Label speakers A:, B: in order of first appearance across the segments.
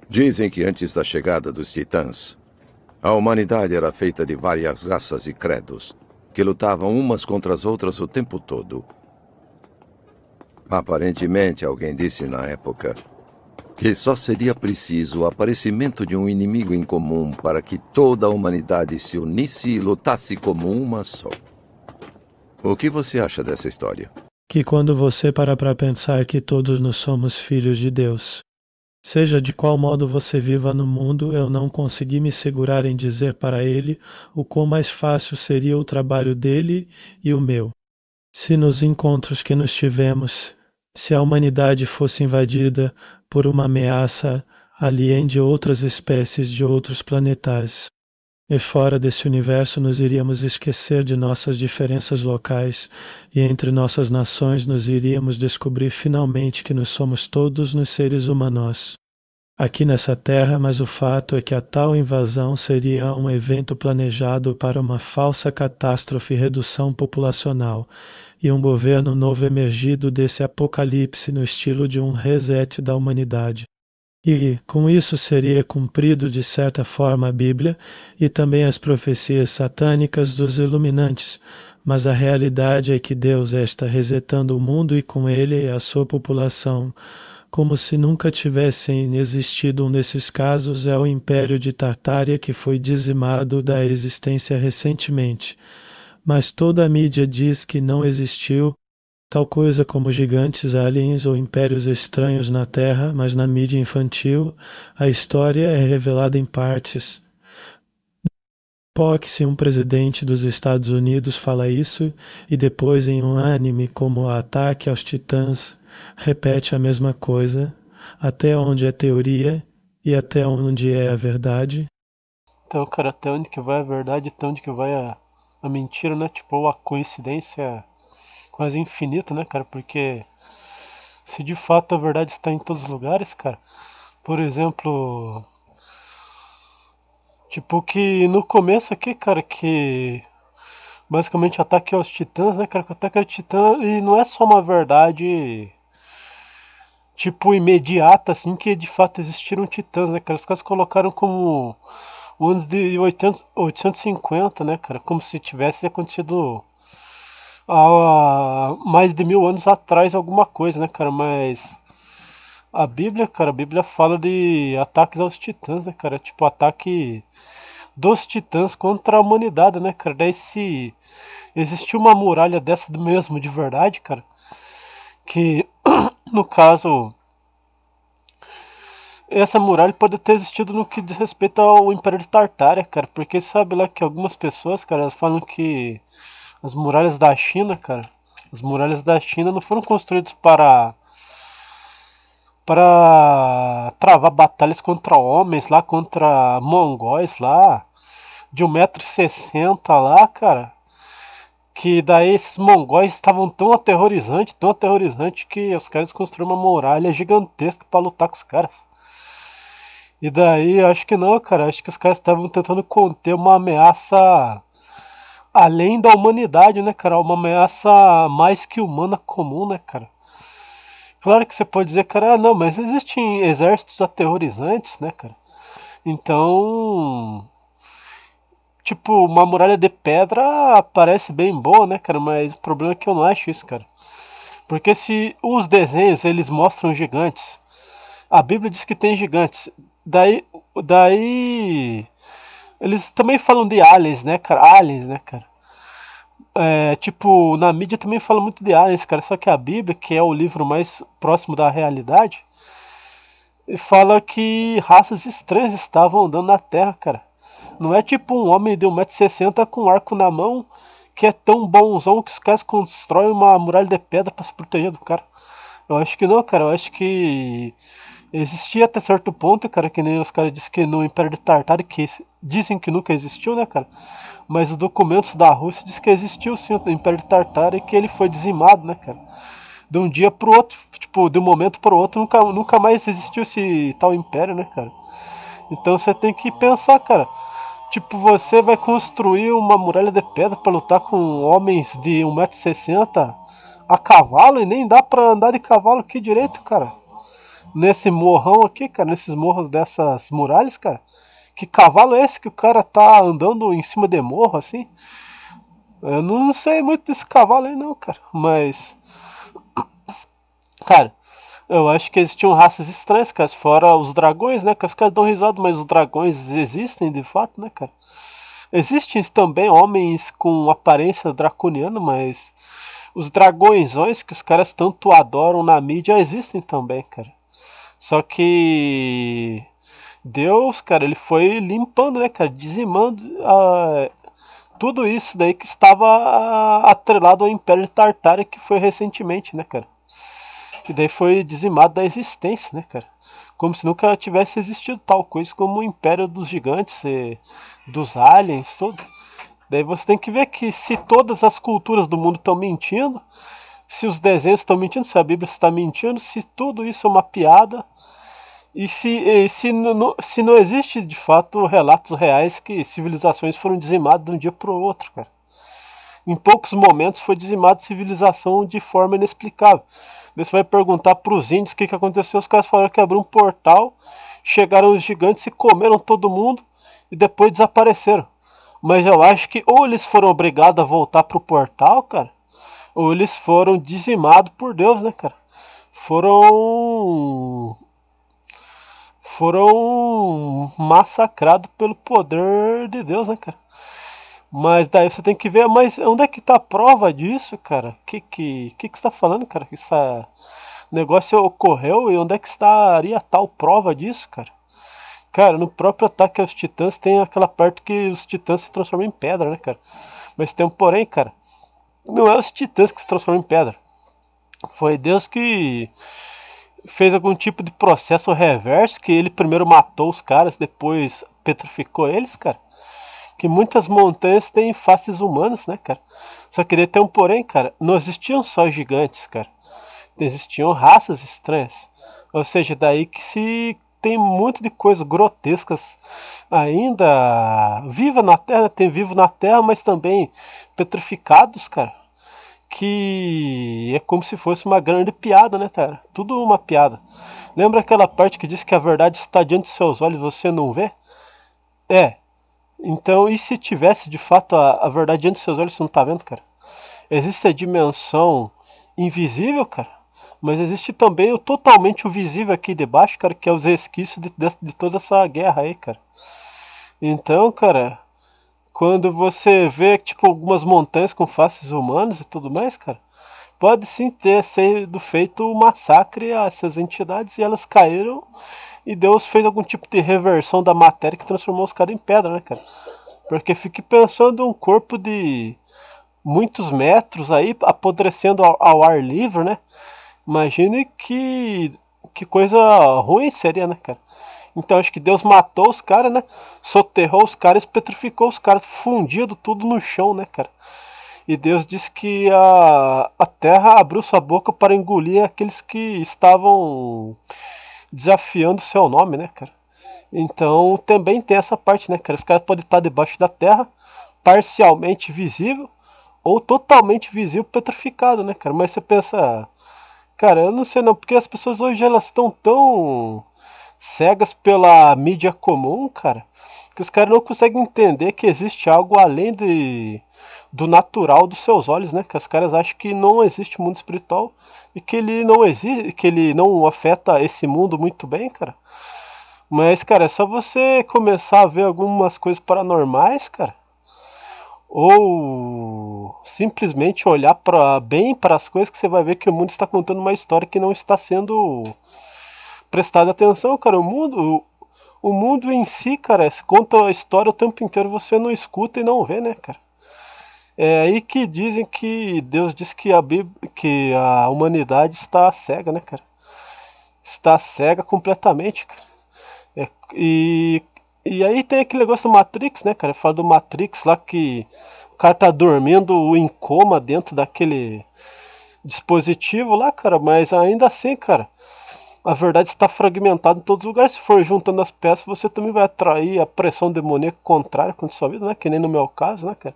A: Dizem que antes da chegada dos titãs, a humanidade era feita de várias raças e credos, que lutavam umas contra as outras o tempo todo. Aparentemente, alguém disse na época que só seria preciso o aparecimento de um inimigo em comum para que toda a humanidade se unisse e lutasse como uma só. O que você acha dessa história?
B: Que quando você para pensar que todos nós somos filhos de Deus, seja de qual modo você viva no mundo, eu não consegui me segurar em dizer para ele o quão mais fácil seria o trabalho dele e o meu. Se nos encontros que nos tivemos, se a humanidade fosse invadida por uma ameaça alien de outras espécies de outros planetas, e fora desse universo nos iríamos esquecer de nossas diferenças locais e entre nossas nações nos iríamos descobrir finalmente que nós somos todos nos seres humanos aqui nessa terra, mas o fato é que a tal invasão seria um evento planejado para uma falsa catástrofe e redução populacional e um governo novo emergido desse apocalipse no estilo de um reset da humanidade. E com isso seria cumprido de certa forma a Bíblia e também as profecias satânicas dos iluminantes, mas a realidade é que Deus está resetando o mundo e com ele a sua população. Como se nunca tivessem existido um desses casos é o Império de Tartária que foi dizimado da existência recentemente. Mas toda a mídia diz que não existiu tal coisa como gigantes, aliens ou impérios estranhos na Terra, mas na mídia infantil a história é revelada em partes. Se um presidente dos Estados Unidos fala isso e depois em um anime como Ataque aos Titãs repete a mesma coisa, até onde é teoria e até onde é a verdade.
C: Então, cara, até onde que vai a verdade, até onde que vai a mentira, né? Tipo, a coincidência quase infinita, né, cara? Porque se de fato a verdade está em todos os lugares, cara, por exemplo, tipo que no começo aqui, cara, que basicamente ataque aos titãs, né, cara, que ataque aos titãs e não é só uma verdade tipo imediata, assim, que de fato existiram titãs, né, cara, os caras colocaram como o anos de 850, né, cara, como se tivesse acontecido há mais de 1000 anos atrás alguma coisa, né, cara, mas a Bíblia, cara, a Bíblia fala de ataques aos titãs, né, cara? Tipo, ataque dos titãs contra a humanidade, né, cara? Daí se existiu uma muralha dessa do mesmo de verdade, cara, que no caso essa muralha pode ter existido no que diz respeito ao Império de Tartária, cara, porque sabe lá que algumas pessoas, cara, elas falam que as muralhas da China, cara, as muralhas da China não foram construídas para travar batalhas contra homens lá, contra mongóis lá, de 1,60 m lá, cara. Que daí esses mongóis estavam tão aterrorizantes, que os caras construíram uma muralha gigantesca para lutar com os caras. E daí, acho que não, cara, acho que os caras estavam tentando conter uma ameaça além da humanidade, né, cara? Uma ameaça mais que humana comum, né, cara? Claro que você pode dizer, cara, ah, não, mas existem exércitos aterrorizantes, né, cara? Então, tipo, uma muralha de pedra parece bem boa, né, cara? Mas o problema é que eu não acho isso, cara. Porque se os desenhos eles mostram gigantes, a Bíblia diz que tem gigantes. Daí eles também falam de aliens, né, cara? Aliens, né, cara? É, tipo, na mídia também fala muito de aliens, cara. Só que a Bíblia, que é o livro mais próximo da realidade, fala que raças estranhas estavam andando na Terra, cara. Não é tipo um homem de 1,60 m com um arco na mão que é tão bonzão que os caras constroem uma muralha de pedra para se proteger do cara. Eu acho que não, cara. Eu acho que existia até certo ponto, cara, que nem os caras dizem que no Império de Tartária, que dizem que nunca existiu, né, cara? Mas os documentos da Rússia dizem que existiu sim o Império de Tartária e que ele foi dizimado, né, cara? De um dia pro outro, tipo, de um momento pro outro, nunca mais existiu esse tal império, né, cara? Então você tem que pensar, cara. Tipo, você vai construir uma muralha de pedra para lutar com homens de 1,60 m a cavalo e nem dá pra andar de cavalo aqui direito, cara. nesse morrão aqui, cara, nesses morros dessas muralhas, cara. Que cavalo é esse que o cara tá andando em cima de morro, assim? Eu não sei muito desse cavalo aí, não, cara. Mas, cara, eu acho que existiam raças estranhas, cara. Fora os dragões, né? Que os caras dão risada, mas os dragões existem de fato, né, cara? Existem também homens com aparência draconiana, mas os dragõezões que os caras tanto adoram na mídia existem também, cara. Só que Deus, cara, ele foi limpando, né, cara, dizimando tudo isso daí que estava atrelado ao Império de Tartária, que foi recentemente, né, cara. Que daí foi dizimado da existência, né, cara. Como se nunca tivesse existido tal coisa como o Império dos Gigantes, dos aliens, tudo. Daí você tem que ver que se todas as culturas do mundo estão mentindo, se os desenhos estão mentindo, se a Bíblia está mentindo, se tudo isso é uma piada, e se não existe de fato relatos reais que civilizações foram dizimadas de um dia para o outro, cara. Em poucos momentos foi dizimada a civilização de forma inexplicável. Você vai perguntar para os índios o que aconteceu, os caras falaram que abriu um portal, chegaram os gigantes e comeram todo mundo e depois desapareceram. Mas eu acho que ou eles foram obrigados a voltar pro portal, cara, ou eles foram dizimados por Deus, né, cara? Foram massacrados pelo poder de Deus, né, cara? Mas daí você tem que ver, mas onde é que tá a prova disso, cara? Que você tá falando, cara? Que esse negócio ocorreu e onde é que estaria a tal prova disso, cara? Cara, no próprio ataque aos titãs tem aquela parte que os titãs se transformam em pedra, né, cara? Mas tem um porém, cara. Não é os titãs que se transformam em pedra. Foi Deus que fez algum tipo de processo reverso, que ele primeiro matou os caras, depois petrificou eles, cara. Que muitas montanhas têm faces humanas, né, cara? Só que daí tem um porém, cara. Não existiam só gigantes, cara. Existiam raças estranhas. Ou seja, daí que se tem muito de coisas grotescas ainda viva na Terra, tem vivo na Terra, mas também petrificados, cara. Que é como se fosse uma grande piada, né, cara? Tudo uma piada. Lembra aquela parte que diz que a verdade está diante dos seus olhos e você não vê? É. Então, e se tivesse de fato a verdade diante dos seus olhos, você não tá vendo, cara? Existe a dimensão invisível, cara. Mas existe também o totalmente o visível aqui debaixo, cara, que é os resquícios de toda essa guerra aí, cara. Então, cara, quando você vê, tipo, algumas montanhas com faces humanas e tudo mais, cara, pode sim ter sido feito um massacre a essas entidades e elas caíram e Deus fez algum tipo de reversão da matéria que transformou os caras em pedra, né, cara? Porque fique pensando um corpo de muitos metros aí apodrecendo ao ar livre, né? Imagine que coisa ruim seria, né, cara? Então acho que Deus matou os caras, né? Soterrou os caras, petrificou os caras, fundido tudo no chão, né, cara? E Deus disse que a terra abriu sua boca para engolir aqueles que estavam desafiando o seu nome, né, cara? Então também tem essa parte, né, cara? Os caras podem estar debaixo da terra, parcialmente visível, ou totalmente visível, petrificado, né, cara? Mas você pensa, cara, eu não sei não, porque as pessoas hoje elas estão tão cegas pela mídia comum, cara, que os caras não conseguem entender que existe algo além do natural dos seus olhos, né? Que os caras acham que não existe mundo espiritual e que ele não existe, que ele não afeta esse mundo muito bem, cara. Mas, cara, é só você começar a ver algumas coisas paranormais, cara, ou simplesmente olhar bem para as coisas que você vai ver que o mundo está contando uma história que não está sendo prestada atenção, cara. O mundo em si, cara, conta a história o tempo inteiro, você não escuta e não vê, né, cara? É aí que dizem que Deus diz que que a humanidade está cega, né, cara? Está cega completamente, cara. É, e aí tem aquele negócio do Matrix, né, cara? Fala do Matrix lá que o cara tá dormindo em coma dentro daquele dispositivo lá, cara, mas ainda assim, cara, a verdade está fragmentada em todos os lugares. Se for juntando as peças, você também vai atrair a pressão demoníaca contrária contra a sua vida, né? Que nem no meu caso, né, cara?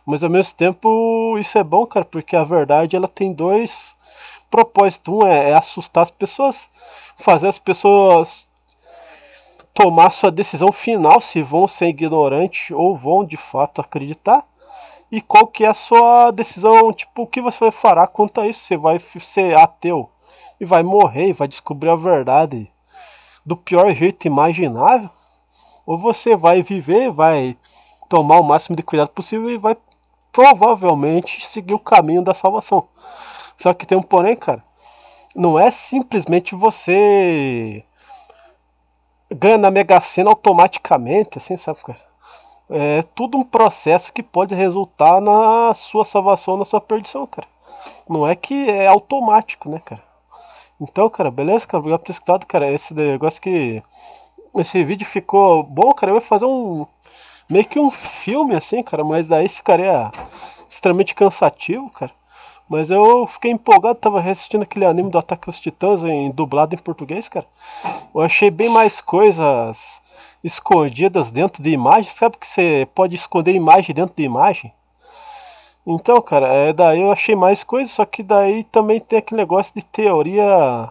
C: Mas ao mesmo tempo, isso é bom, cara, porque a verdade ela tem dois propósitos. Um é assustar as pessoas, fazer as pessoas tomar sua decisão final, se vão ser ignorantes ou vão de fato acreditar. E qual que é a sua decisão, tipo, o que você vai fará quanto a isso? Você vai ser ateu e vai morrer e vai descobrir a verdade do pior jeito imaginável? Ou você vai viver, vai tomar o máximo de cuidado possível e vai provavelmente seguir o caminho da salvação. Só que tem um porém, cara. Não é simplesmente você ganha na Mega Sena automaticamente, assim, sabe, cara? É tudo um processo que pode resultar na sua salvação, na sua perdição, cara. Não é que é automático, né, cara? Então, cara, beleza, cara? Obrigado por ter escutado, cara. Esse negócio que... Esse vídeo ficou bom, cara. Eu ia fazer meio que um filme, assim, cara. Mas daí ficaria extremamente cansativo, cara. Mas eu fiquei empolgado, tava assistindo aquele anime do Ataque aos Titãs dublado em português, cara. Eu achei bem mais coisas escondidas dentro de imagem. Sabe que você pode esconder imagem dentro de imagem? Então, cara, daí eu achei mais coisas, só que daí também tem aquele negócio de teoria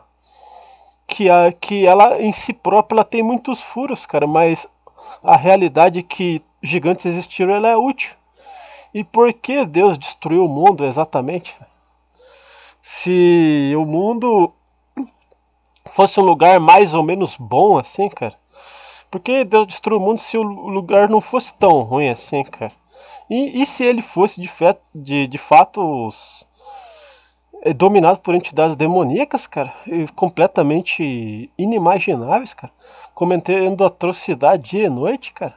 C: que ela em si própria ela tem muitos furos, cara, mas a realidade que gigantes existiram ela é útil. E por que Deus destruiu o mundo exatamente? Se o mundo fosse um lugar mais ou menos bom assim, cara. Por que Deus destruiu o mundo se o lugar não fosse tão ruim assim, cara? E se ele fosse de fato dominado por entidades demoníacas, cara, e completamente inimagináveis, cara, cometendo atrocidade dia e noite, cara,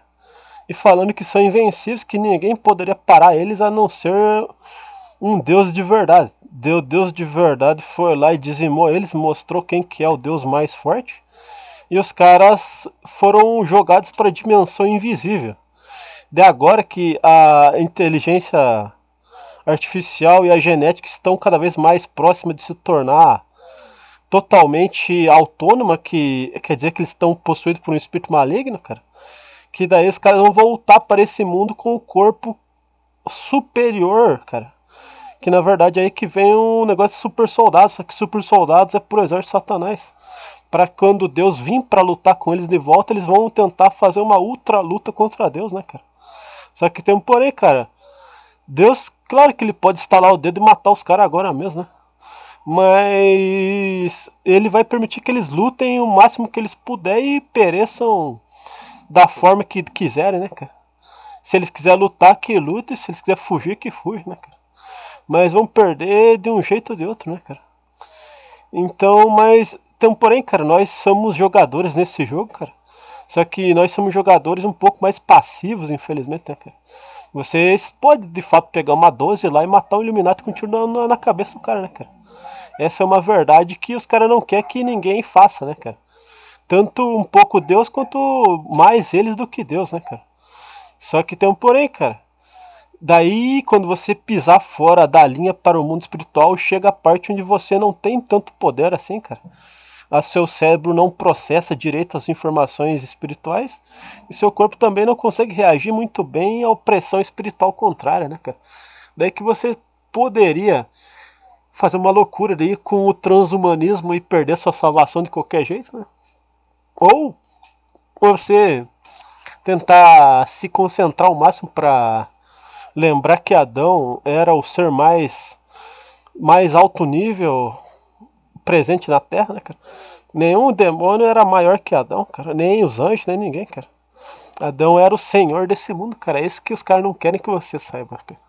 C: e falando que são invencíveis, que ninguém poderia parar eles a não ser um Deus de verdade. Deus de verdade foi lá e dizimou eles, mostrou quem que é o Deus mais forte, e os caras foram jogados para a dimensão invisível. De agora que a inteligência artificial e a genética estão cada vez mais próximas de se tornar totalmente autônoma, que quer dizer que eles estão possuídos por um espírito maligno, cara. Que daí os caras vão voltar para esse mundo com um corpo superior, cara. Que na verdade é aí que vem um negócio de super soldados, só que super soldados é pro exército de Satanás. Para quando Deus vir para lutar com eles de volta, eles vão tentar fazer uma ultra luta contra Deus, né, cara? Só que tem um porém, cara. Deus, claro que ele pode estalar o dedo e matar os caras agora mesmo, né? Mas ele vai permitir que eles lutem o máximo que eles puderem e pereçam da forma que quiserem, né, cara? Se eles quiserem lutar, que lutem. Se eles quiserem fugir, que fujam, né, cara? Mas vão perder de um jeito ou de outro, né, cara? Então, mas tem um porém, cara. Nós somos jogadores nesse jogo, cara. Só que nós somos jogadores um pouco mais passivos, infelizmente, né, cara? Vocês podem, de fato, pegar uma 12 lá e matar um Illuminati com um tiro na cabeça do cara, né, cara? Essa é uma verdade que os caras não querem que ninguém faça, né, cara? Tanto um pouco Deus quanto mais eles do que Deus, né, cara? Só que tem um porém, cara. Daí, quando você pisar fora da linha para o mundo espiritual, chega a parte onde você não tem tanto poder assim, cara. A seu cérebro não processa direito as informações espirituais e seu corpo também não consegue reagir muito bem à opressão espiritual contrária, né, cara? Daí que você poderia fazer uma loucura aí com o transhumanismo e perder sua salvação de qualquer jeito, né? Ou você tentar se concentrar ao máximo para lembrar que Adão era o ser mais alto nível presente na Terra, né, cara? Nenhum demônio era maior que Adão, cara. Nem os anjos, nem ninguém, cara. Adão era o senhor desse mundo, cara. É isso que os caras não querem que você saiba, cara.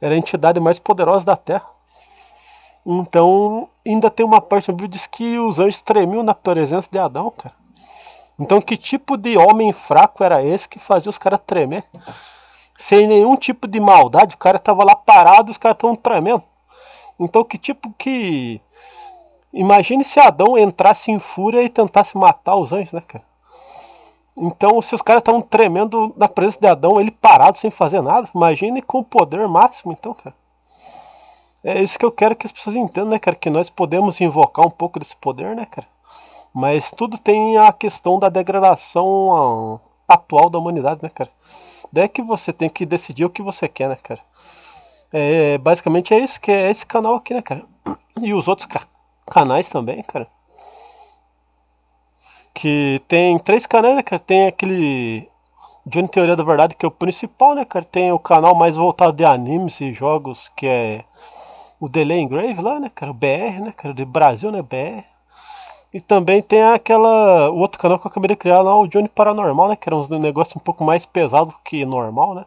C: Era a entidade mais poderosa da Terra. Então, ainda tem uma parte no Bíblia que diz que os anjos tremiam na presença de Adão, cara. Então, que tipo de homem fraco era esse que fazia os caras tremer? Sem nenhum tipo de maldade, o cara tava lá parado e os caras estavam tremendo. Então, que tipo que... Imagine se Adão entrasse em fúria e tentasse matar os anjos, né, cara? Então, se os caras estavam tremendo na presença de Adão, ele parado sem fazer nada, imagine com o poder máximo, então, cara. É isso que eu quero que as pessoas entendam, né, cara? Que nós podemos invocar um pouco desse poder, né, cara? Mas tudo tem a questão da degradação atual da humanidade, né, cara? Daí que você tem que decidir o que você quer, né, cara? Basicamente é isso que é esse canal aqui, né, cara? E os outros canais também, cara. Que tem 3 canais, né, cara? Tem aquele Johnny Teoria da Verdade, que é o principal, né, cara? Tem o canal mais voltado de animes e jogos, que é o Delay Engrave lá, né, cara? O BR, né, cara? De Brasil, né, BR. E também tem o outro canal que eu acabei de criar lá, o Johnny Paranormal, né? Que era um negócio um pouco mais pesado que normal, né?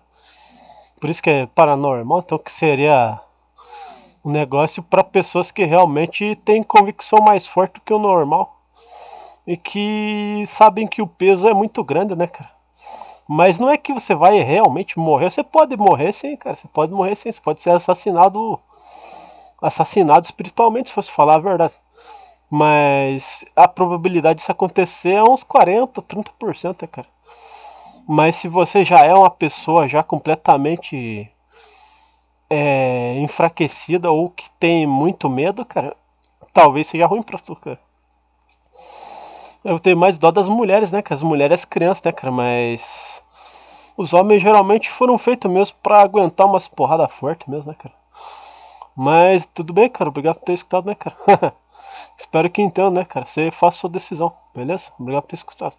C: Por isso que é paranormal, então que seria um negócio para pessoas que realmente têm convicção mais forte do que o normal. E que sabem que o peso é muito grande, né, cara? Mas não é que você vai realmente morrer. Você pode morrer sim, cara. Você pode morrer sim. Você pode ser assassinado espiritualmente, se fosse falar a verdade. Mas a probabilidade disso acontecer é uns 40, 30%, né, cara? Mas se você já é uma pessoa já completamente enfraquecida ou que tem muito medo, cara, talvez seja ruim pra tu, cara. Eu tenho mais dó das mulheres, né, cara? As mulheres e as crianças, né, cara? Mas os homens geralmente foram feitos mesmo pra aguentar umas porradas fortes mesmo, né, cara? Mas tudo bem, cara. Obrigado por ter escutado, né, cara? Espero que entenda, né, cara? Você faça sua decisão, beleza? Obrigado por ter escutado.